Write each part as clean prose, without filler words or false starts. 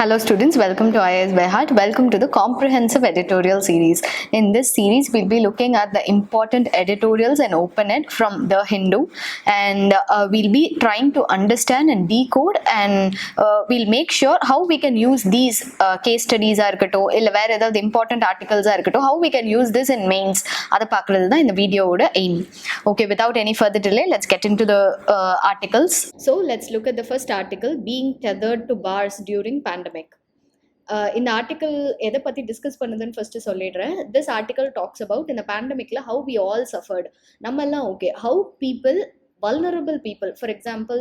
Hello students, welcome to IAS by Heart. Welcome to the comprehensive editorial series. In this series, we'll be looking at the important editorials and open it from The Hindu, and we'll be trying to understand and decode, and we'll make sure how we can use these case studies are where the important articles are how we can use this in mains. Adha paakradhu da இந்த வீடியோவோட aim. Okay, without any further delay, let's get into the articles. So let's look at the first article, being tethered to bars during pandemic. இந்த article எதை பற்றி discuss பண்ணுதுன்னு first சொல்லிடுறேன். This article talks about இந்த பேண்டமிக்ல how we all suffered. நம்ம எல்லாம் okay, how people, vulnerable people, for example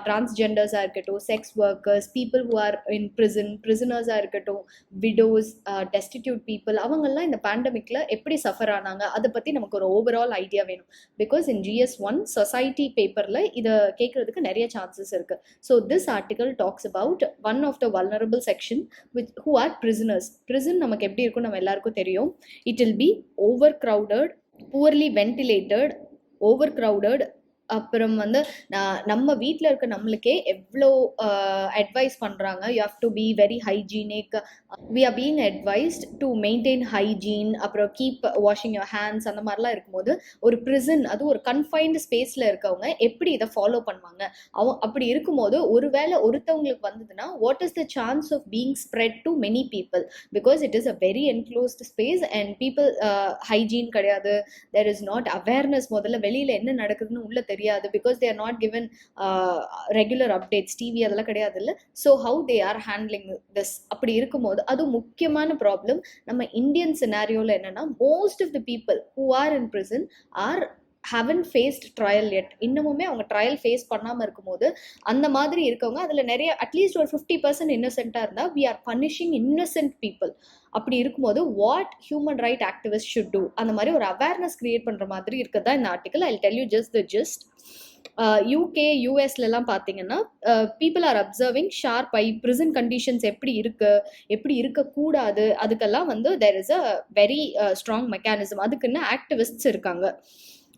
transgenders இருக்கட்டும், sex workers, people who are in prison, prisoners இருக்கட்டும், widows, destitute people, அவங்கெல்லாம் இந்த பேண்டமிக்ல எப்படி சஃபர் ஆனாங்க அதை பற்றி நமக்கு ஒரு ஓவரால் ஐடியா வேணும். பிகாஸ் இன் GS1 சொசைட்டி பேப்பரில் இதை கேட்கறதுக்கு நிறைய சான்சஸ் இருக்கு. So this article talks about one of the vulnerable section with who are prisoners. prison நமக்கு எப்படி இருக்கும் நம்ம எல்லாருக்கும் தெரியும். It will be over crowded, poorly ventilated, over crowded. அப்புறம் நம்ம வீட்டில் இருக்க நம்மளுக்கே எவ்வளோ அட்வைஸ் பண்ணுறாங்க, you have to be very hygienic, we are being advised to maintain hygiene, அப்புறம் கீப் வாஷிங் யுவர் ஹேண்ட்ஸ், அந்த மாதிரிலாம் இருக்கும்போது ஒரு ப்ரிசன், அது ஒரு கன்ஃபைன்டு ஸ்பேஸில் இருக்கவங்க எப்படி இதை ஃபாலோ பண்ணுவாங்க? அப்படி இருக்கும்போது ஒருவேளை ஒருத்தவங்களுக்கு வந்ததுன்னா what is the chance of being spread to many people? Because it is a very enclosed space and people hygiene கிடையாது, தெர் இஸ் நாட் அவேர்னஸ். முதல்ல வெளியில் என்ன நடக்குதுன்னு உள்ள தெரியாது, because they are not given regular updates, TV அதெல்லாம் கிடையாது இல்லை. So how they are handling this, அப்படி இருக்கும்போது அது முக்கியமான ப்ராப்ளம். நம்ம இந்தியன் சினாரியோவில் என்னன்னா, most of the people who are in prison are haven't faced trial yet. இன்னமுமே அவங்க ட்ரையல் ஃபேஸ் பண்ணாமல் இருக்கும்போது அந்த மாதிரி இருக்கவங்க அதில் நிறைய, அட்லீஸ்ட் ஒரு 50% இன்னசென்ட்டாக இருந்தால் we are punishing innocent people. அப்படி இருக்கும்போது what human right activist should do, அந்த மாதிரி ஒரு அவேர்னஸ் கிரியேட் பண்ணுற மாதிரி இருக்குதா இந்த article. I tell you just the gist. UK, யூஎஸ்லாம் பார்த்தீங்கன்னா people are observing sharp eye prison conditions எப்படி இருக்கு, எப்படி இருக்கக்கூடாது, அதுக்கெல்லாம் there is a very strong mechanism. அதுக்குன்னு ஆக்டிவிஸ்ட்ஸ் இருக்காங்க.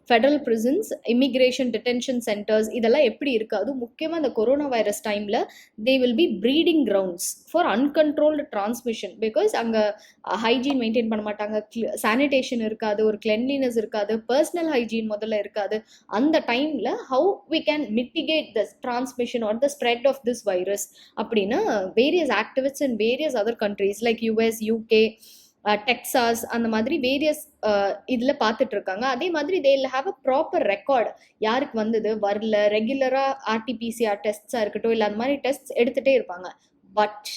Federal prisons, immigration detention centres, இதெல்லாம் எப்படி இருக்குது? அதுவும் முக்கியமாக இந்த கொரோனா வைரஸ் டைமில் they will be breeding grounds for uncontrolled transmission. Because அங்கே ஹைஜீன் மெயின்டைன் பண்ண மாட்டாங்க, சானிடேஷன் இருக்காது, ஒரு கிளென்லினஸ் இருக்காது, பர்சனல் ஹைஜீன் முதல்ல இருக்காது. அந்த டைமில் how we can mitigate the transmission or the spread of this virus அப்படின்னு various activists in various other countries like US, UK, Texas, அந்த மாதிரி வேரியஸ் இதில் பார்த்துட்டு இருக்காங்க. அதே மாதிரி they will have a proper record, யாருக்கு வரல, ரெகுலராக RT-PCR டெஸ்ட்ஸாக இருக்கட்டும், இல்லை அந்த மாதிரி டெஸ்ட்ஸ் எடுத்துகிட்டே இருப்பாங்க. But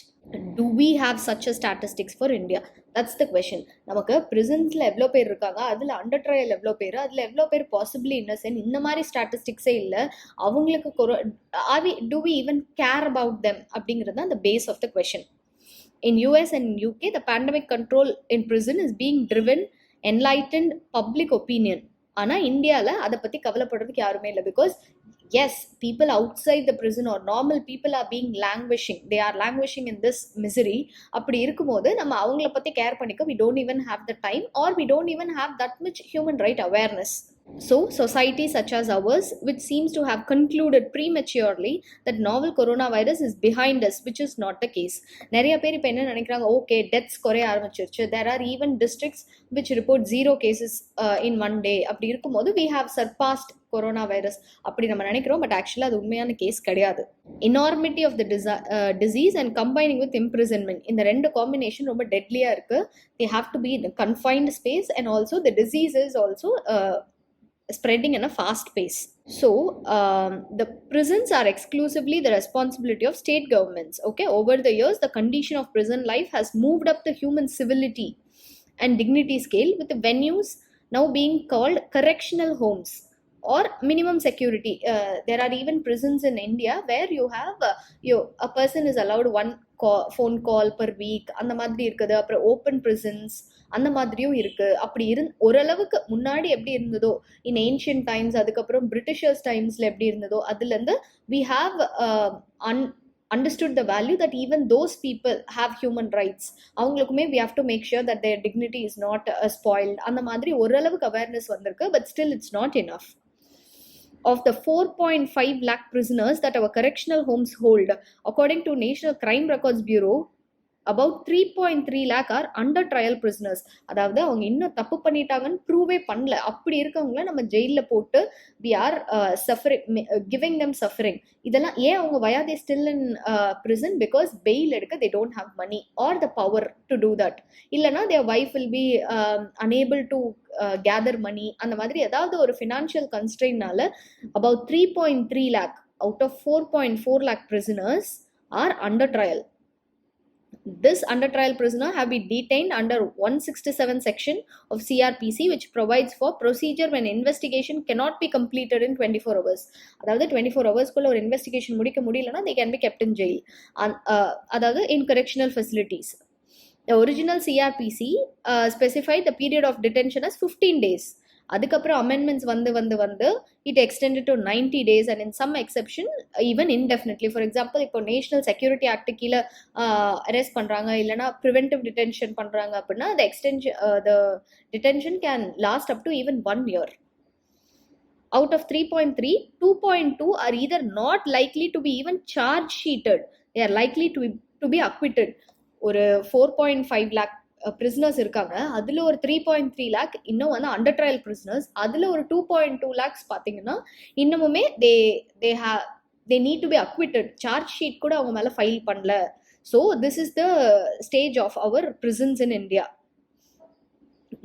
do we have such a statistics for India? That's the question. நமக்கு ப்ரிசன்ஸில் எவ்வளோ பேர் இருக்காங்க, அதில் அண்டர் ட்ரையல் எவ்வளோ பேர், அதில் எவ்வளோ பேர் பாசிபிளி இன்னசென்ட், இந்த மாதிரி ஸ்டாட்டிஸ்டிக்ஸே இல்லை. அவங்களுக்கு do we even care about them அப்படிங்கிறது தான் the base of the question. In US and UK, the pandemic control in prison is being driven enlightened public opinion. ஆனால் இந்தியாவில் அதை பற்றி கவலைப்படுறதுக்கு யாருமே இல்லை. Because yes, people outside the prison or normal people are being languishing. They are languishing in this misery. அப்படி இருக்கும்போது நம்ம அவங்கள பற்றி கேர் பண்ணிக்க we don't even have the time, or we don't even have that much human right awareness. So, society such as ours, which seems to have concluded prematurely that novel coronavirus is behind us, which is not the case. நிறைய பேர் இப்போ என்ன நினைக்கிறாங்க, okay deaths குறைய ஆரம்பிச்சிருச்சு, there are even districts which report 0 cases in one day. அப்படி இருக்கும்போது we have surpassed coronavirus அப்படி நம்ம நினைக்கிறோம். பட் ஆக்சுவலாக அது உண்மையான கேஸ் கிடையாது. enormity of the disease and combining with imprisonment, இந்த ரெண்டு காம்பினேஷன் ரொம்ப டெட்லியாக இருக்குது. they have to be in a confined space, and also the disease is also spreading in a fast pace. So the prisons are exclusively the responsibility of state governments. Okay, over the years the condition of prison life has moved up the human civility and dignity scale, with the venues now being called correctional homes or minimum security. There are even prisons in India where you have a person is allowed one phone call per week, அந்த மாதிரி இருக்குது. அப்புறம் open prisons அந்த மாதிரியும் இருக்குது. அப்படி ஓரளவுக்கு முன்னாடி எப்படி இருந்ததோ இன் ஏன்ஷியன்ட் டைம்ஸ், அதுக்கப்புறம் பிரிட்டிஷர்ஸ் டைம்ஸில் எப்படி இருந்ததோ அதுலேருந்து we have understood the value that even those people have human rights. அவங்களுக்குமே we have to make sure that their dignity is not spoiled. அந்த மாதிரி ஓரளவுக்கு அவேர்னஸ் வந்திருக்கு. But still it's not enough. of the 4.5 lakh prisoners that our correctional homes hold, according to National Crime Records Bureau, about 3.3 lakh are under trial prisoners. அதாவது அவங்க இன்னும் தப்பு பண்ணிட்டாங்கன்னு ப்ரூவே பண்ணல, அப்படி இருக்கவங்கள நம்ம ஜெயில போட்டு we are suffering, giving them suffering. இதெல்லாம் ஏன் அவங்க why are they still in prison? Because bail எடுக்க they don't have money or the power to do that. இல்லைன்னா their wife will be unable to gather money. அந்த மாதிரி ஏதாவது ஒரு financial constraintனால about 3.3 lakh out of 4.4 lakh prisoners are under trial. This under trial prisoner have been detained under 167 section of CRPC, which provides for procedure when investigation cannot be completed in 24 hours. அதாவது 24 hours குள்ள ஒரு investigation முடிக்க முடியலனா they can be kept in jail. அதாவது in correctional facilities. The original CRPC specified the period of detention as 15 days. அதுக்கப்புறம் amendments வந்து it extended to 90 days and in some exception even indefinitely. For example இப்போ national security act கீழே arrest பண்ணுறாங்க இல்லைனா preventive detention பண்ணுறாங்க அப்படின்னா the detention can last up to even 1 year. Out of 3.3, 2.2 are either not likely to be even charge sheeted. They are likely to be acquitted. ஒரு 4.5 lakh prisoners இருக்காங்க, அதுல ஒரு 3.3 lakh இன்னும் வந்து அண்டர் ட்ரையல் prisoners, அதுல ஒரு 2.2 lakhs பார்த்தீங்கன்னா இன்னமுமே they need to be acquitted. Charge sheet கூட அவங்க மேல ஃபைல் பண்ணல. So this is the stage of our prisons in India.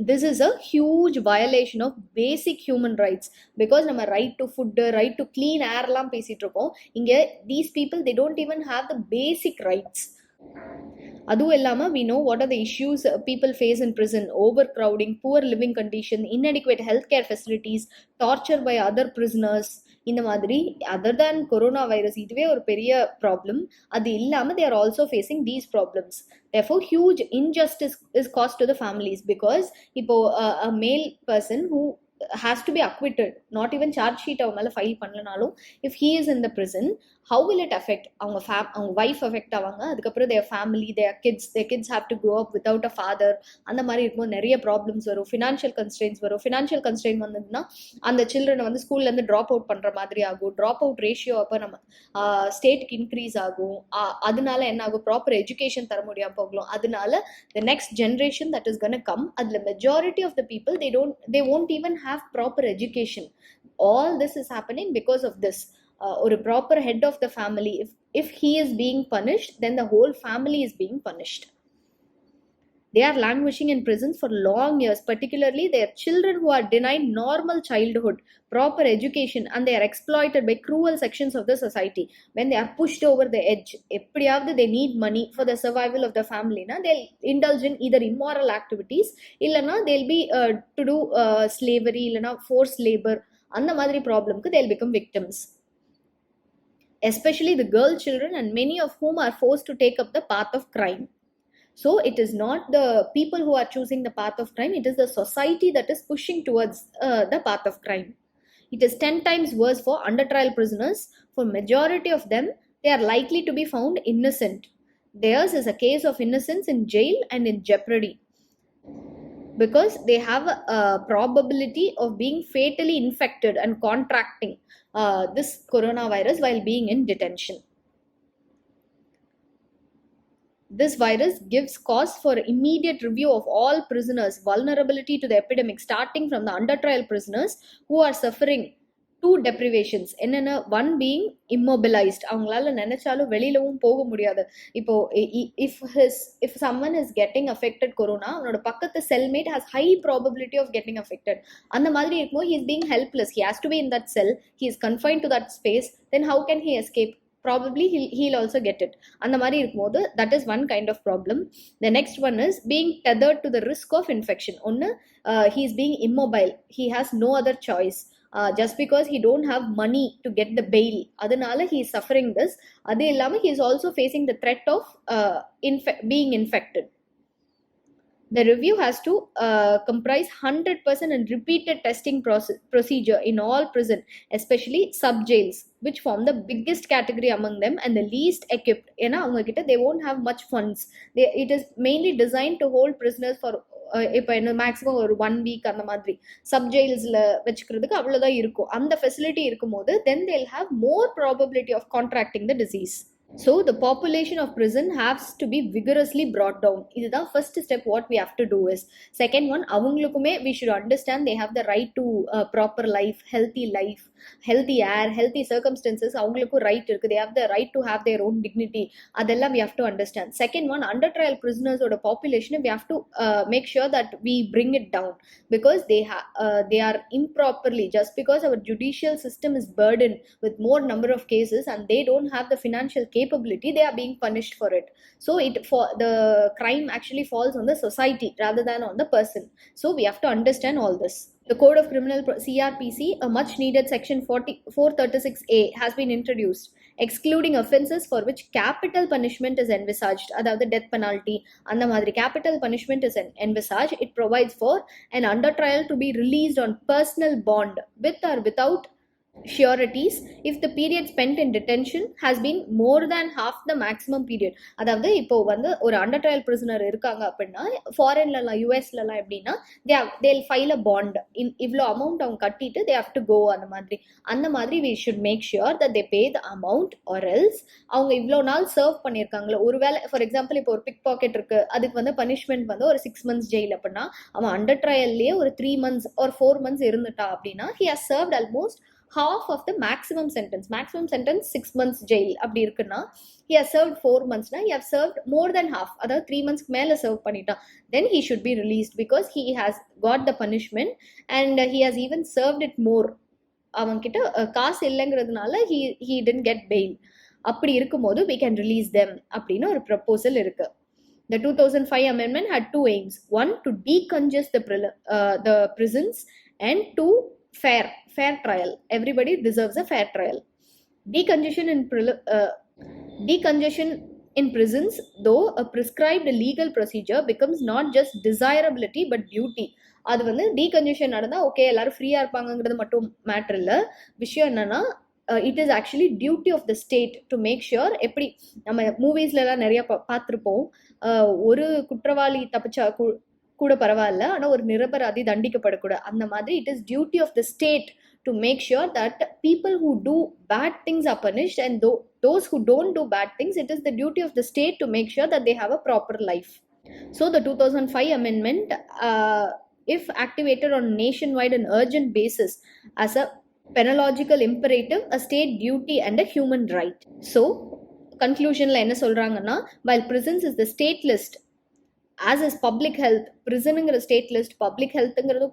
This is a huge violation of basic human rights, because நம்ம right to food, right to clean air எல்லாம் பேசிட்டு இருக்கோம். இங்க these people they don't even have the basic rights. அதுவும் இல்லாம we know what are the issues people face in prison: overcrowding, poor living condition, inadequate healthcare facilities, torture by other prisoners. இந்த மாதிரி other than corona virus இதுவே ஒரு பெரிய problem. அது இல்லாம they are also facing these problems. Therefore huge injustice is caused to the families, because இப்போ a male person who has to be acquitted, not even charge sheet அவ மேல file பண்ணலனாலும் if he is in the prison, how will it affect அவங்க wife affect ஆவாங்க, அதுக்கப்புறம் their family, their kids have to grow up without a father. அந்த மாதிரி இருக்கும்போது நிறைய problems வரும், ஃபினான்ஷியல் கன்ஸ்ட்ரெயின்ஸ் வரும். ஃபினான்ஷியல் கன்ஸ்ட்ரெயின் வந்ததுன்னா அந்த சில்ட்ரனை வந்து ஸ்கூல்ல இருந்து ட்ராப் அவுட் பண்ற மாதிரி ஆகும். ட்ராப் அவுட் ரேஷியோ அப்போ நம்ம ஸ்டேட்டுக்கு இன்க்ரீஸ் ஆகும். அதனால என்ன ஆகும், ப்ராப்பர் எஜுகேஷன் தர முடியாம போகலாம். அதனால the next generation that is going to come, அதுல majority of the people they won't even have proper education. All this is happening because of this. Or a proper head of the family, if he is being punished, then the whole family is being punished. They are languishing in prisons for long years, particularly their children who are denied normal childhood, proper education, and they are exploited by cruel sections of the society. When they are pushed over the edge, எப்படியாவது they need money for the survival of the family, they'll indulge in either immoral activities, இல்லைனா they'll be to do slavery, இல்லைனா forced labor. அந்த மாதிரி ப்ராப்ளம்க்கு they'll become victims. Especially the girl children, and many of whom are forced to take up the path of crime. So it is not the people who are choosing the path of crime, it is the society that is pushing towards the path of crime. It is 10 times worse for under trial prisoners. For majority of them, they are likely to be found innocent. Theirs is a case of innocence in jail and in jeopardy, because they have a probability of being fatally infected and contracting this coronavirus while being in detention. This virus gives cause for immediate review of all prisoners' vulnerability to the epidemic, starting from the under trial prisoners who are suffering two deprivations. என்னென்ன, one being immobilized, அவங்களால நினைச்சாலும் வெளியிலவும் போக முடியாது. இப்போ if someone is getting affected corona, அவனோட பக்கத்து cellmate has high probability of getting affected. அந்த மாதிரி இருக்கும்போது he is being helpless, he has to be in that cell, he is confined to that space, then how can he escape? Probably he'll also get it. அந்த மாதிரி இருக்கும்போது that is one kind of problem. The next one is being tethered to the risk of infection. ஒன்னு, he is being immobile, he has no other choice. Just because he don't have money to get the bail, அதனால he is suffering this. அது இல்லாம he is also facing the threat of being infected. The review has to comprise 100% and repeated testing procedure in all prison, especially sub jails, which form the biggest category among them and the least equipped. ஏன்னா அவங்க கிட்ட they won't have much funds. It is mainly designed to hold prisoners for இப்போ என்ன maximum ஒரு 1 week அந்த மாதிரி sub ஜெயில்ஸில் வச்சுக்கிறதுக்கு அவ்வளோதான் இருக்கும். அந்த ஃபெசிலிட்டி இருக்கும்போது then they'll have more probability of contracting the disease. So the population of prison has to be vigorously brought down. This is the first step what we have to do is. Second one, avungalukume we should understand they have the right to proper life, healthy air, healthy circumstances. Avungalukku right irukku. They have the right to have their own dignity. Adella we have to understand. Second one, under trial prisoners or the population we have to make sure that we bring it down because they are improperly, just because our judicial system is burdened with more number of cases and they don't have the financial capability, they are being punished for it. So the crime actually falls on the society rather than on the person. So we have to understand all this. The Code of Criminal CRPC, a much needed section 436A has been introduced, excluding offences for which capital punishment is envisaged. That the death penalty and the madri capital punishment is envisaged. It provides for an under trial to be released on personal bond with or without sureties if the period spent in detention has been more than half the maximum period. அதாவது இப்போ வந்து ஒரு under trial prisoner இருக்காங்க அப்படின்னா ஃபாரின்லலாம் யூஎஸ்லலாம் எப்படின்னா they'll file a bond இவ்வளோ amount அவங்க கட்டிட்டு they have to go. அந்த மாதிரி we should make sure that they pay the amount or else அவங்க இவ்வளோ நாள் சர்வ் பண்ணியிருக்காங்களோ, ஒருவேளை ஃபார் எக்ஸாம்பிள் இப்போ ஒரு பிக் பாக்கெட் இருக்கு, அதுக்கு வந்து பனிஷ்மெண்ட் வந்து ஒரு 6 months ஜெயில் அப்படின்னா அவன் அண்டர் ட்ரையல்லேயே ஒரு 3 months or 4 months இருந்துட்டா அப்படின்னா he has served almost half of the maximum sentence 6 months jail அப்படி இருக்குன்னா he has served 4 months na he has served more than half, அதாவது 3 months மேல serve பண்ணிட்டான், then he should be released because he has got the punishment and he has even served it more. அவன்கிட்ட காசு இல்லைங்கிறதுனால he didn't get bail. அப்படி இருக்கும்போது we can release them அப்படின்னு ஒரு proposal இருக்கு. The 2005 amendment had two aims. One, to decongest the prisons, and two, fair trial. Everybody deserves a fair trial. Decongestion in prisons, though a prescribed legal procedure, becomes not just desirability but duty. அது வந்து டீகன்ஜெஷன் நடந்தா okay எல்லாரும் ஃப்ரீயா இருப்பாங்கிறது மட்டும் matter இல்லை. விஷயம் என்னன்னா it is actually duty of the state to make sure. எப்படி நம்ம மூவிஸ்லாம் நிறைய பார்த்துருப்போம், ஒரு குற்றவாளி தப்பிச்சா கூட பரவாயில்ல, ஆனால் ஒரு நிரபராதி தண்டிக்கப்படக்கூடாது. அந்த மாதிரி it is duty of the state to make sure that people who do bad things are punished and those who don't do bad things, it is the duty of the state to make sure that they have a proper life. So the 2005 amendment, if activated on nationwide and urgent basis as a penological imperative, a state duty and a human right. So conclusionல என்ன சொல்றாங்கன்னா, while prisons is the state list as is public health, prisonங்கிற state list, public ஹெல்த்ங்கிறது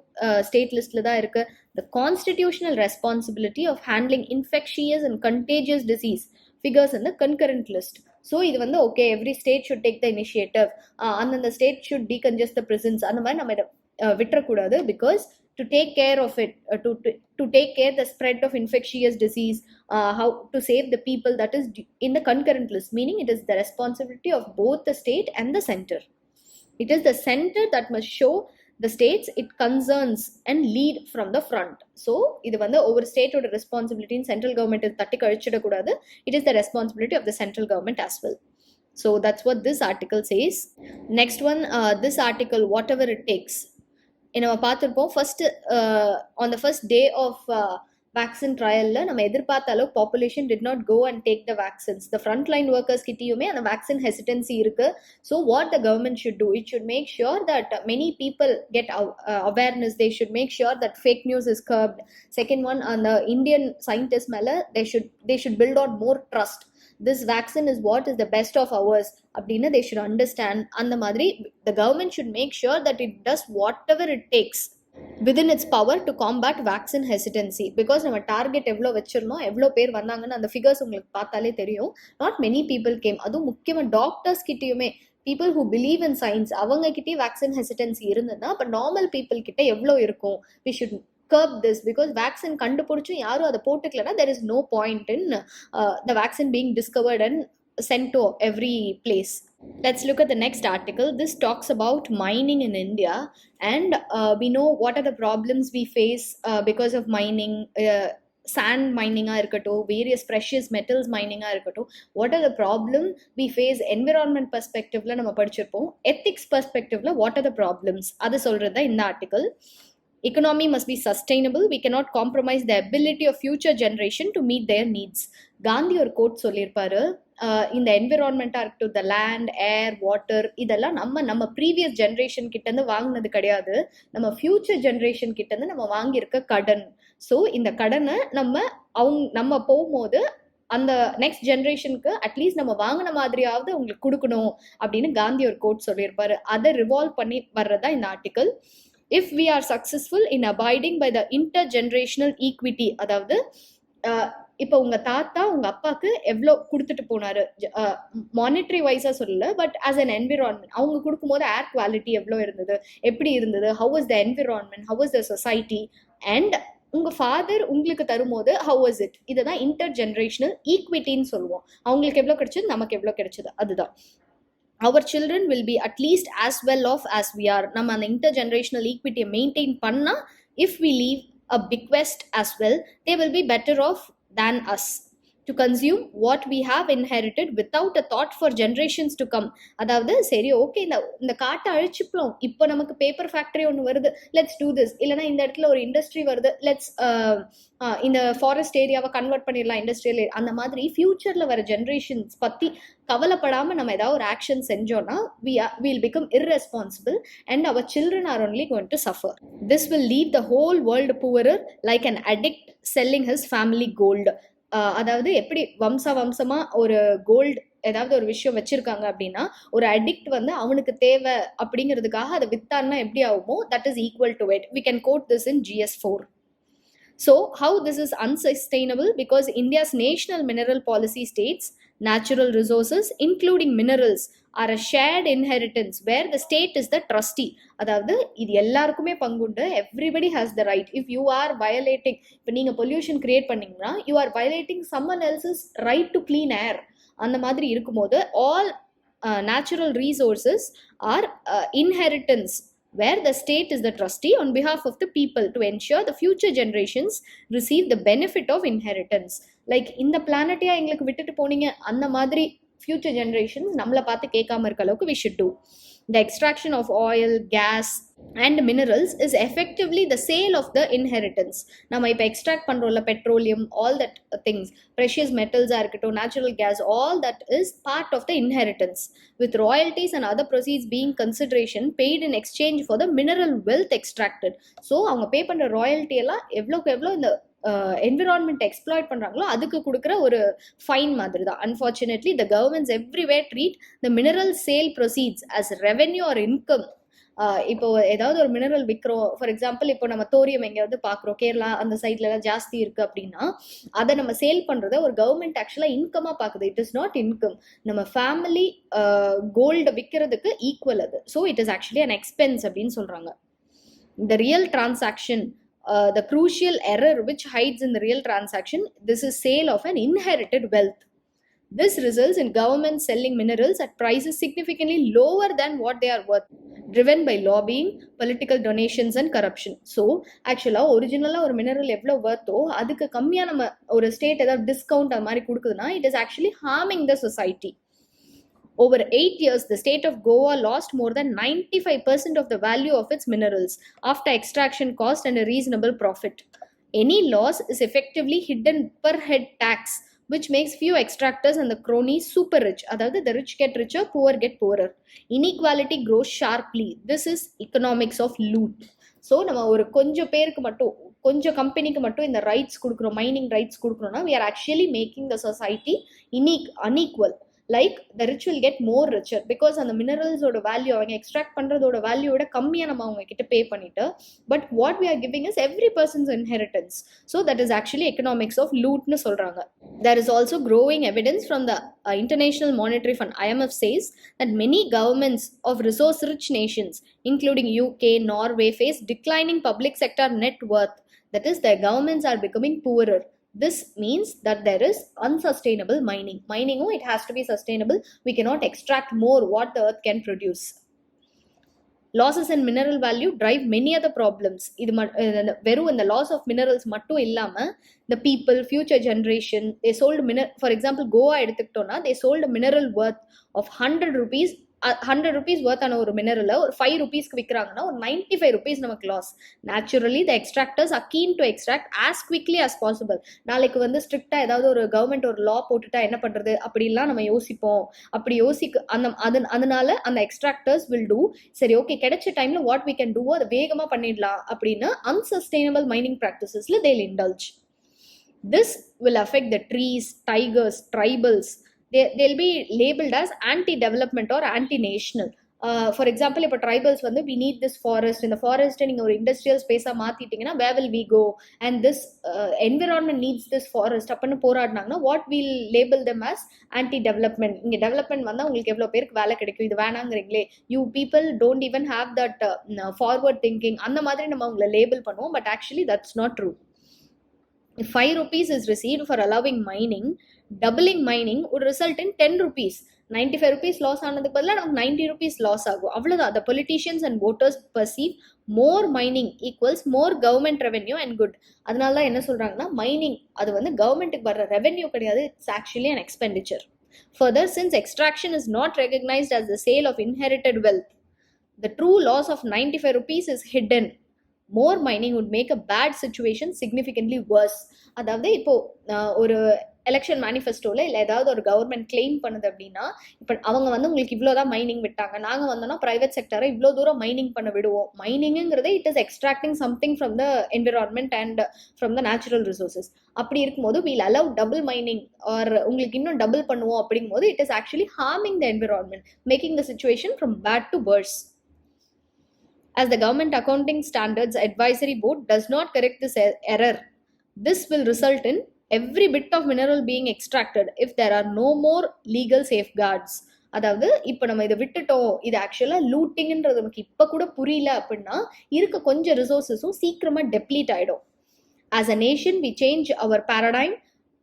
state லிஸ்ட்ல தான் இருக்கு. The constitutional responsibility of handling infectious and contagious disease figures in the concurrent list. So இது வந்து okay every state should take the initiative, அந்தந்த state should decongest the prisons, அந்த மாதிரி நம்ம இதை விட்டுறக்கூடாது. Because to take care of it, to take care the spread of infectious disease, how to save the people, that is in the concurrent list, meaning it is the responsibility of both the state and the center. It is the center that must show the states it concerns and lead from the front. So இது வந்து ஒவ்வொரு ஸ்டேட்டோட responsibility central government தட்டி கழிச்சிடக்கூடாது. It is the responsibility of the central government as well. So that's what this article says. Next one, this article, whatever it takes. நம்ம பார்த்துருப்போம் first on the first day of vaccine ட்ரையலில் நம்ம எதிர்பார்த்த அளவு population did not go and take the vaccines. The front line workers கிட்டேயுமே அந்த vaccine hesitancy இருக்கு. So what the government should do, it should make sure that many people get awareness. They should make sure that fake news is curbed. Second one, அந்த Indian scientist மேலே they should build on more trust. This vaccine is what is the best of ours அப்படின்னு they should understand. அந்த மாதிரி the government should make sure that it does whatever it takes within its power to combat vaccine hesitancy. Because நம்ம target எவ்வளோ வச்சிருந்தோம், எவ்வளோ பேர் வந்தாங்கன்னு அந்த ஃபிகர்ஸ் உங்களுக்கு பார்த்தாலே தெரியும். Not many people came. அதுவும் முக்கியமாக டாக்டர்ஸ் கிட்டேயுமே, people who believe in science, அவங்க கிட்டே வேக்சின் ஹெசிடன்சி இருந்ததுன்னா அப்போ நார்மல் பீப்புள் கிட்ட எவ்வளோ இருக்கும். We should curb this because vaccine கண்டுபிடிச்சும் யாரும் அதை போட்டுக்கலன்னா there is no point in the vaccine being discovered and sent to every place. Let's look at the next article. This talks about mining in India, and we know what are the problems we face because of mining. Sand mining irukattum, various precious metals mining irukattum, what are the problem we face environment perspective la nama padichirpom, ethics perspective la what are the problems adu solradha in the article. Economy must be sustainable. We cannot compromise the ability of future generation to meet their needs. Gandhi ஒரு code சொல்லியிருப்பாரு, இந்த என்விரான்மெண்ட்டாக இருக்கட்டும், the land, air, water, இதெல்லாம் நம்ம previous generation கிட்டேருந்து வாங்கினது கிடையாது, நம்ம ஃபியூச்சர் ஜென்ரேஷன் கிட்டேருந்து நம்ம வாங்கியிருக்க கடன். ஸோ இந்த கடனை நம்ம போகும்போது அந்த நெக்ஸ்ட் ஜென்ரேஷனுக்கு அட்லீஸ்ட் நம்ம வாங்கின மாதிரியாவது உங்களுக்கு கொடுக்கணும் அப்படின்னு காந்தி ஒரு கோட் சொல்லியிருப்பாரு. அதை ரிவால்வ் பண்ணி வர்றதா இந்த article. If we are successful in abiding by the intergenerational equity, அதாவது இப்போ உங்க தாத்தா உங்க அப்பாவுக்கு எவ்வளோ கொடுத்துட்டு போனாரு, மானிட்டரி வைஸா சொல்லல, பட் ஆஸ் அன் என்விரான்மெண்ட் அவங்க கொடுக்கும்போது ஏர் குவாலிட்டி எவ்வளோ இருந்தது, எப்படி இருந்தது, how was the environment, how was the society, and உங்க ஃபாதர் உங்களுக்கு தரும்போது ஹவ் வாஸ் இட். இதை தான் இன்டர் ஜென்ரேஷனல் ஈக்விட்டின்னு சொல்லுவோம். அவங்களுக்கு எவ்வளோ கிடைச்சது, நமக்கு எவ்வளோ கிடைச்சது, அதுதான். Our children will be at least as well off as we are. நம்ம அந்த intergenerational equity maintain பண்ணா, if we leave a bequest as well, they will be better off than us to consume what we have inherited without a thought for generations to come. அதாவது சரி okay, இந்த காட்டை அழிச்சுப்போம், இப்போ நமக்கு paper factory ஒன்று வருது, let's do this, இல்லைனா இந்த இடத்துல ஒரு இண்டஸ்ட்ரி வருது, லெட்ஸ் இந்த ஃபாரஸ்ட் ஏரியாவை கன்வெர்ட் பண்ணிடலாம் இண்டஸ்ட்ரியல். அந்த மாதிரி ஃபியூச்சரில் வர ஜென்ரேஷன்ஸ் பற்றி கவலைப்படாமல் நம்ம ஏதாவது ஒரு ஆக்ஷன் செஞ்சோன்னா we'll become irresponsible and our children are only going to suffer. This will leave the whole world poorer like an addict selling his family gold. அதாவது எப்படி வம்சமா ஒரு கோல்டு ஏதாவது ஒரு விஷயம் வச்சிருக்காங்க அப்படின்னா, ஒரு அடிக்ட் அவனுக்கு தேவை அப்படிங்கிறதுக்காக அதை வித்தான்னா எப்படி ஆகுமோ, that is equal to it. We can quote this in GS4. So how this is unsustainable? Because India's national mineral policy states natural resources including minerals are a shared inheritance where the state is the trustee. அதாவது இது எல்லாருக்குமே பங்குண்டு, everybody has the right. If you are violating, இப்போ நீங்க pollution create பண்ணீங்கன்னா you are violating someone else's right to clean air. அந்த மாதிரி இருக்கும்போது all natural resources are inheritance where the state is the trustee on behalf of the people to ensure the future generations receive the benefit of inheritance. Like இந்த பிளானட்டையா எங்களுக்கு விட்டுட்டு போனீங்க, அந்த மாதிரி future generations நம்மளை பார்த்து கேட்காம இருக்க அளவுக்கு we should do. The extraction of oil, gas and minerals is effectively the sale of the inheritance. நம்ம இப்போ எக்ஸ்ட்ராக்ட் பண்ணுறோம்ல, petroleum, all that things, precious metals இருக்கட்டும், natural gas, all that is part of the inheritance, with royalties and other proceeds being consideration paid in exchange for the mineral wealth extracted. So அவங்க பே பண்ணுற royalty எல்லாம் எவ்வளோக்கு எவ்வளோ இந்த environment exploit பண்ணுறாங்களோ அதுக்கு கொடுக்குற ஒரு ஃபைன் மாதிரி தான். Unfortunately the governments everywhere treat the mineral sale proceeds as revenue or income. இப்போ ஏதாவது ஒரு மினரல் விற்கிறோம், ஃபார் எக்ஸாம்பிள் இப்போ நம்ம தோரியம் எங்கேயாவது பார்க்குறோம், கேரளா அந்த சைட்லலாம் ஜாஸ்தி இருக்குது அப்படின்னா, அதை நம்ம சேல் பண்ணுறத ஒரு கவர்மெண்ட் ஆக்சுவலாக இன்கமாக பார்க்குது. It is not income. நம்ம ஃபேமிலி கோல்டை விற்கிறதுக்கு ஈக்குவல் அது. So it is actually an expense அப்படின்னு சொல்கிறாங்க. The real transaction, the crucial error which hides in the real transaction, this is sale of an inherited wealth. This results in government selling minerals at prices significantly lower than what they are worth, driven by lobbying, political donations and corruption. So actually originally ஒரு mineral எவ்வளோ வர்த்தோ அதுக்கு கம்மியாக நம்ம ஒரு state ஏதாவது discount அது மாதிரி கொடுக்குதுன்னா, it is actually harming the society. Over 8 years, the state of Goa lost more than 95% of the value of its minerals after extraction cost and a reasonable profit. Any loss is effectively hidden per head tax, which makes few extractors and the cronies super rich. அதாவது the rich get richer, poor get poorer. Inequality grows sharply. This is economics of loot. So நம்ம ஒரு கொஞ்சம் பேருக்கு மட்டும், கொஞ்சம் கம்பெனிக்கு மட்டும் இந்த ரைட்ஸ் கொடுக்குறோம், மைனிங் ரைட்ஸ் கொடுக்குறோம்னா, we are actually making the society unequal. Like the rich will get more richer because அந்த மினரல்ஸோட வேல்யூ அவங்க எக்ஸ்ட்ராக்ட் பண்ணுறதோட வேல்யூவோட கம்மியாக நம்ம அவங்க கிட்ட பே பண்ணிட்டு, but what we are giving is every person's inheritance. So that is actually economics of lootனு சொல்கிறாங்க. There is also growing evidence from the International Monetary Fund, IMF, says that many governments of resource-rich nations, including UK, Norway, face declining public sector net worth. That is, their governments are becoming poorer. This means that there is unsustainable mining. Mining, it has to be sustainable. We cannot extract more what the earth can produce. Losses in mineral value drive many other problems. இது வெறும் இந்த loss of minerals மட்டும் இல்லாம the people, future generation, they sold for example Goa எடுத்துக்கிட்டோம்னா they sold a mineral worth of 100 rupees. 100 rupees worth ஆன ஒரு மினரலை ஒரு 5 rupeesக்கு விற்கிறாங்கன்னா ஒரு 95 rupees நமக்கு loss. Naturally the extractors are keen to extract as quickly as possible. நாளைக்கு வந்து ஸ்ட்ரிக்டா ஏதாவது ஒரு கவர்மெண்ட் ஒரு லா போட்டுட்டா என்ன பண்றது அப்படிலாம் நம்ம யோசிப்போம். அப்படி அதனால அந்த எக்ஸ்ட்ராக்டர்ஸ் வில் டூ சரி ஓகே கிடைச்ச டைம்ல வாட் வி கேன் டூ அதை வேகமா பண்ணிடலாம் அப்படின்னு அன்சஸ்டைனபிள் மைனிங் ப்ராக்டிசஸ்ல தேல் indulge. This will affect the trees, tigers, tribals. They'll be labeled as anti-development or anti-national. For example, இப்போ tribals வந்து we need this forest. இந்த forest நீங்க ஒரு industrial ஸ்பேஸா மாத்திட்டீங்கன்னா where will we go? And this environment needs this forest. அப்படின்னு போராடினாங்கன்னா what will label them as anti-development. இங்க development வந்தா உங்களுக்கு எவ்வளவு பேருக்கு வேலை கிடைக்கும், இது வேணாங்கிறீங்களே, you people don't even have that forward thinking. அந்த மாதிரி நம்ம அவங்களை லேபிள் பண்ணுவோம். But actually that's not true. If 5 rupees is received for allowing mining, doubling mining would result in 10 rupees. 95 rupees loss ஆனதுக்கு பதிலாக நமக்கு 90 rupees loss ஆகும். அவ்வளோதான். The politicians and voters perceive more mining equals more government revenue and good. அதனால தான் என்ன சொல்றாங்கன்னா mining அது வந்து கவர்மெண்ட்டுக்கு வர்ற ரெவென்யூ கிடையாது, it's actually an expenditure. Further, since extraction is not recognized as the sale of inherited wealth, the true loss of 95 rupees is hidden. More mining would make a bad situation significantly worse. அதாவது இப்போ ஒரு election மேனிஃபெஸ்டோல இல்லை ஏதாவது ஒரு government claim பண்ணுது அப்படின்னா இப்போ அவங்க வந்து உங்களுக்கு இவ்வளோதான் மைனிங் விட்டாங்க, நாங்கள் வந்தோம்னா ப்ரைவேட் செக்டரை இவ்வளோ தூரம் மைனிங் பண்ண விடுவோம். மைனிங்கிறது it is extracting something from the environment and from the natural resources. அப்படி இருக்கும்போது we'll allow double mining or உங்களுக்கு இன்னும் டபுள் பண்ணுவோம் அப்படிங்கும்போது it is actually harming the environment, making the situation from bad to worse. As the Government Accounting Standards Advisory Board does not correct this error, this will result in every bit of mineral being extracted if there are no more legal safeguards. அதாவது இப்போ நம்ம இதை விட்டுட்டோம், இது ஆக்சுவலா லூட்டிங்ன்றது நமக்கு இப்போ கூட புரியல அப்படின்னா இருக்க கொஞ்சம் ரிசோர்ஸஸும் சீக்கிரமா டெப்ளீட் ஆயிடும். As a nation, we change our paradigm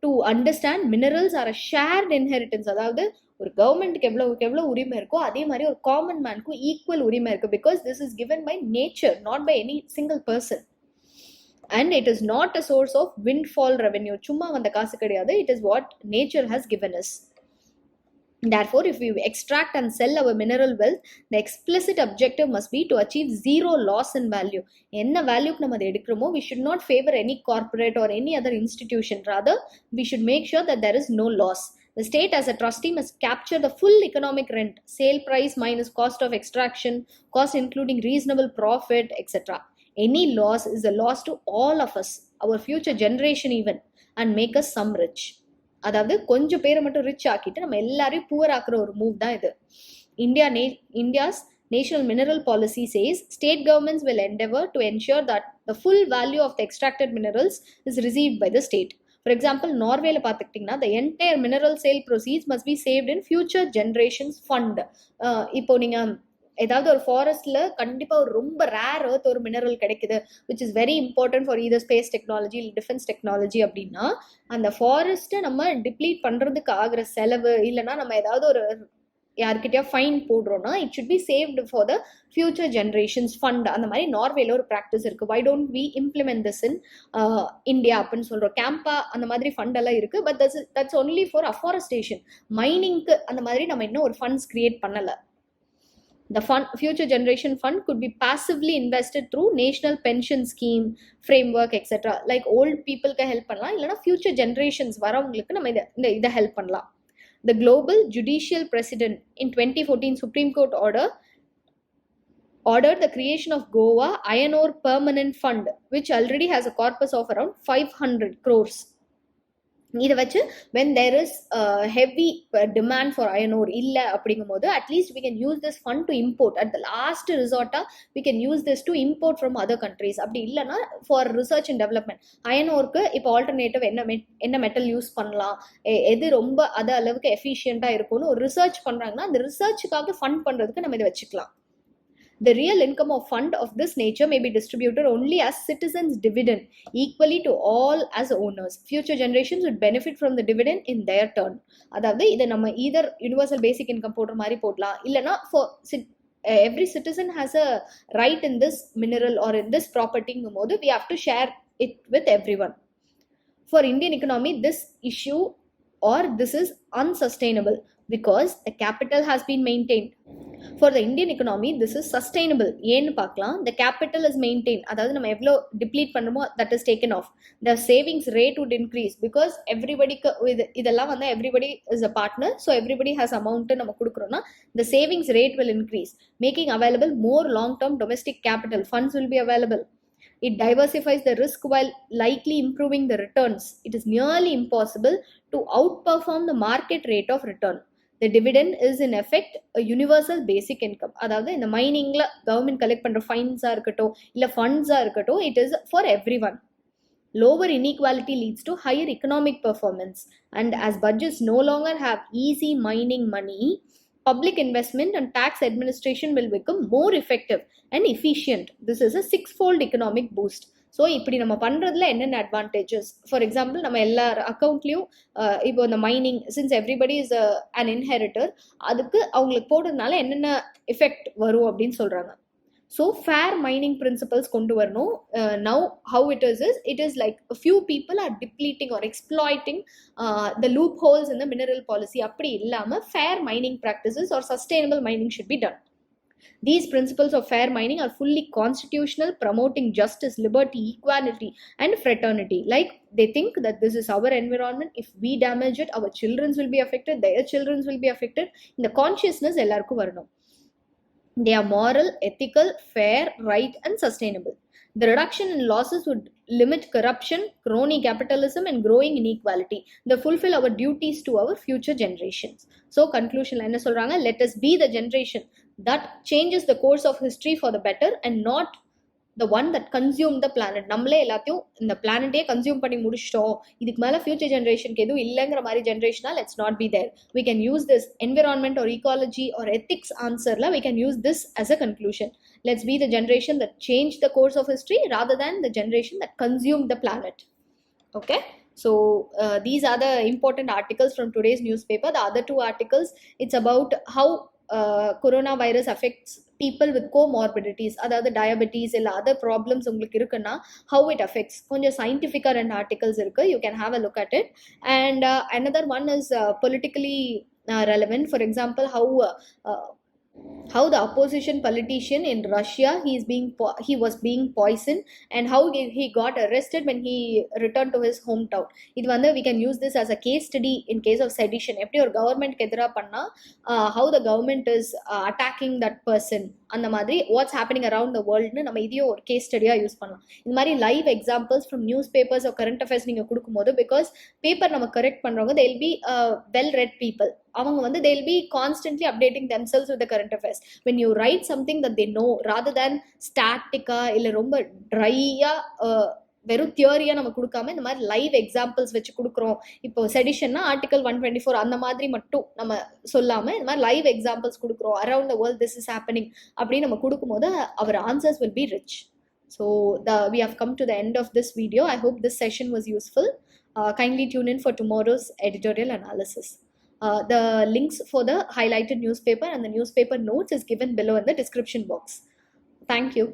to understand minerals are a shared inheritance. அதாவது ஒரு கவர்மெண்ட்டுக்கு எவ்வளவு உரிமை இருக்கோ அதே மாதிரி ஒரு காமன் மேனுக்கும் ஈக்குவல் உரிமை இருக்கு. Because this is given by nature, not by any single person. And it is not a source of windfall revenue. சும்மா வந்த காசு கிடையாது. It is what nature has given us. Therefore, if we extract and sell our mineral wealth, the explicit objective must be to achieve zero loss in value. என்ன வேல்யூக்கு நம்ம அதை எடுக்கிறோமோ we should not favor any corporate or any other institution. Rather, we should make sure that there is no loss. The state as a trustee must capture the full economic rent, sale price minus cost of extraction, cost including reasonable profit, etc. Any loss is a loss to all of us, our future generation even, and make us some rich. அதாவது கொஞ்சம் பேரை மட்டும் rich ஆக்கிட்டு நம்ம எல்லாரையும் poor ஆக்குற ஒரு move தான் இது. India's National Mineral Policy says state governments will endeavor to ensure that the full value of the extracted minerals is received by the state. For example, நார்வேல பார்த்துக்கிட்டிங்கன்னா the entire mineral sale proceeds must be saved in future generations fund. இப்போ நீங்க ஏதாவது ஒரு ஃபாரஸ்ட்ல கண்டிப்பா ஒரு ரொம்ப rare earth ஒரு mineral கிடைக்குது which is very important for either space technology இல்லை டிஃபென்ஸ் டெக்னாலஜி அப்படின்னா அந்த ஃபாரஸ்ட்டை நம்ம டிப்ளீட் பண்றதுக்கு ஆகிற செலவு இல்லைன்னா நம்ம ஏதாவது ஒரு யார்கிட்டயா ஃபைன் போடுறோம்னா it should be saved for the future generations fund. அந்த மாதிரி நார்வேல ஒரு ப்ராக்டிஸ் இருக்கு. Why don't we implement this in India அப்படின்னு சொல்றோம். கேம்பா அந்த மாதிரி ஃபண்ட் எல்லாம் இருக்கு. But that's only for afforestation. மைனிங்க்கு அந்த மாதிரி நம்ம இன்னும் ஒரு ஃபண்ட்ஸ் கிரியேட் பண்ணல. The future generation fund could be passively invested through national pension scheme, framework, etc. Like old people can help பண்ணலாம், இல்லைன்னா future generations வரவங்களுக்கு நம்ம இதை ஹெல்ப் பண்ணலாம். The global judicial precedent in 2014 Supreme Court ordered the creation of Goa Iron Ore Permanent Fund, which already has a corpus of around 500 crores. இதை வச்சு when there is heavy demand for iron ore இல்லை அப்படிங்கும் போது at least we can use this fund to import. At the last resort we can use this to import from other countries. அப்படி இல்லைன்னா for research and development iron oreக்கு இப்போ alternative என்ன metal use பண்ணலாம், எது ரொம்ப அது அளவுக்கு எஃபிஷியண்டா இருக்கும்னு ஒரு ரிசர்ச் பண்றாங்கன்னா அந்த ரிசர்ச்சுக்காக ஃபண்ட் பண்றதுக்கு நம்ம இதை வச்சுக்கலாம். The real income of fund of this nature may be distributed only as citizens' dividend equally to all as owners. Future generations would benefit from the dividend in their turn. அதாவது இதை நம்ம either universal basic income போடுற மாதிரி போடலாம், இல்லைன்னா for every citizen has a right in this mineral or in this property போது we have to share it with everyone. For Indian economy, this issue or this is unsustainable because the capital has been maintained. For the Indian economy, this is sustainable. ஏன்னு பார்க்கலாம், the capital is maintained. அதாவது நம்ம எவ்வளோ deplete பண்ணுமோ that is taken off. The savings rate would increase because everybody இதெல்லாம் வந்து everybody is a partner, so everybody has amount நம்ம கொடுக்குறோம்னா the savings rate will increase, making available more long-term domestic capital. Funds will be available. It diversifies the risk while likely improving the returns. It is nearly impossible to outperform the market rate of return. The dividend is in effect a universal basic income. அதாவது இந்த மைனிங்ல government collect பண்ற ஃபைன்ஸா இருக்கட்டும் இல்ல ஃபண்ட்ஸா இருக்கட்டும், it is for everyone. Lower inequality leads to higher economic performance, and as budgets no longer have easy mining money, public investment and tax administration will become more effective and efficient. This is a six-fold economic boost. So இப்படி நம்ம பண்ணுறதுல என்னென்ன advantages, for example நம்ம எல்லா அக்கௌண்ட்லேயும் இப்போ இந்த mining since everybody is an inheritor, அதுக்கு அவங்களுக்கு போடுறதுனால என்னென்ன எஃபெக்ட் வரும் அப்படின்னு சொல்கிறாங்க. ஸோ ஃபேர் மைனிங் பிரின்சிபல்ஸ் கொண்டு வரணும். Now how it is like a few people are depleting or exploiting the loopholes in the mineral policy. அப்படி இல்லாமல் fair mining practices or sustainable mining should be done. These principles of fair mining are fully constitutional, promoting justice, liberty, equality, and fraternity. Like they think that this is our environment. If we damage it, our children will be affected, their children will be affected. இந்த consciousness எல்லாருக்கும் வரணும். They are moral, ethical, fair, right, and sustainable. The reduction in losses would limit corruption, crony capitalism, and growing inequality. They fulfill our duties to our future generations. So, conclusion என்ன சொல்றாங்க? Let us be the generation that changes the course of history for the better and not the one that consumed the planet. நம்மளே எல்லாத்தையும் இந்த பிளானட்டே consume பண்ணி முடிச்சிட்டோம், இதுக்கு மேலே future ஜென்ரேஷனுக்கு எதுவும் இல்லைங்கிற மாதிரி ஜென்ரேஷனா let's not be there. We can use this environment or ecology or ethics answerல we can use this as a conclusion. Let's be the generation that changed the course of history rather than the generation that consumed the planet. Okay, so these are the important articles from today's newspaper. The other two articles, it's about how coronavirus affects people with comorbidities, அதாவது diabetes இல்ல other problems உங்களுக்கு இருக்குன்னா how it affects. கொஞ்சம் scientific ரெண்டு articles இருக்கு, you can have a look at it. And another one is politically relevant. For example, how the opposition politician in Russia he was being poisoned and how he got arrested when he returned to his hometown. இது வந்து we can use this as a case study in case of sedition. எப்படி ஒரு கவர்மெண்ட்க்கு எதிராக பண்ணா how the government is attacking that person, அந்த மாதிரி what's happening around the வேர்ல்டுன்னு நம்ம இதையும் ஒரு கேஸ் ஸ்டடியாக யூஸ் பண்ணலாம். இந்த மாதிரி live examples from newspapers or current affairs நீங்கள் கொடுக்கும்போது, பிகாஸ் பேப்பர் நம்ம கரெக்ட் பண்ணுறவங்க they will be well read people. அவங்க வந்து they will be constantly updating themselves with the current affairs. When you write something that they know rather than static-ஆ இல்லை ரொம்ப ட்ரையாக வெறும் தியரியா நம்ம கொடுக்காம இந்த மாதிரி லைவ் எக்ஸாம்பிள்ஸ் வச்சு கொடுக்குறோம். இப்போ செடிஷன்னா ஆர்டிகல் 124 அந்த மாதிரி மட்டும் நம்ம சொல்லாம இந்த மாதிரி லைவ் எக்ஸாம்பிள்ஸ் கொடுக்குறோம், around the world this is happening அப்படின்னு நம்ம கொடுக்கும்போது our answers will be rich. So we have come to the end of this video. I hope this session was useful. Kindly tune in for tomorrow's editorial analysis. The links for the highlighted newspaper and the newspaper notes is given below in the description box. Thank you.